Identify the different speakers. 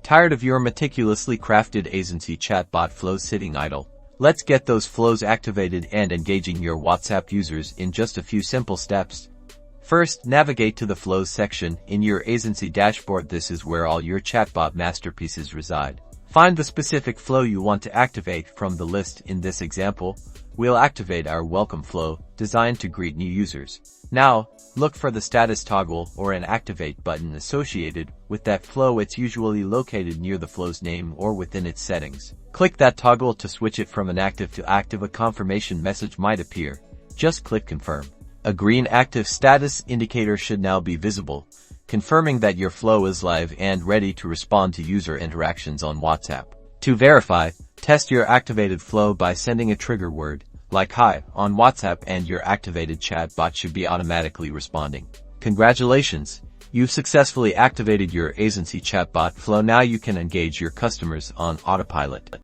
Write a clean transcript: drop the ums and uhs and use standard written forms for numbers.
Speaker 1: Tired of your meticulously crafted Aisensy chatbot flows sitting idle? Let's get those flows activated and engaging your WhatsApp users in just a few simple steps. First, navigate to the Flows section in your Aisensy dashboard. This is where all your chatbot masterpieces reside. Find the specific flow you want to activate from the list. In this example, we'll activate our welcome flow, designed to greet new users. Now, look for the status toggle or an activate button associated with that flow. It's usually located near the flow's name or within its settings. Click that toggle to switch it from inactive to active. A confirmation message might appear. Just click confirm. A green active status indicator should now be visible, confirming that your flow is live and ready to respond to user interactions on WhatsApp. To verify, test your activated flow by sending a trigger word, like hi, on WhatsApp, and your activated chatbot should be automatically responding. Congratulations! You've successfully activated your Aisensy chatbot flow. Now you can engage your customers on autopilot.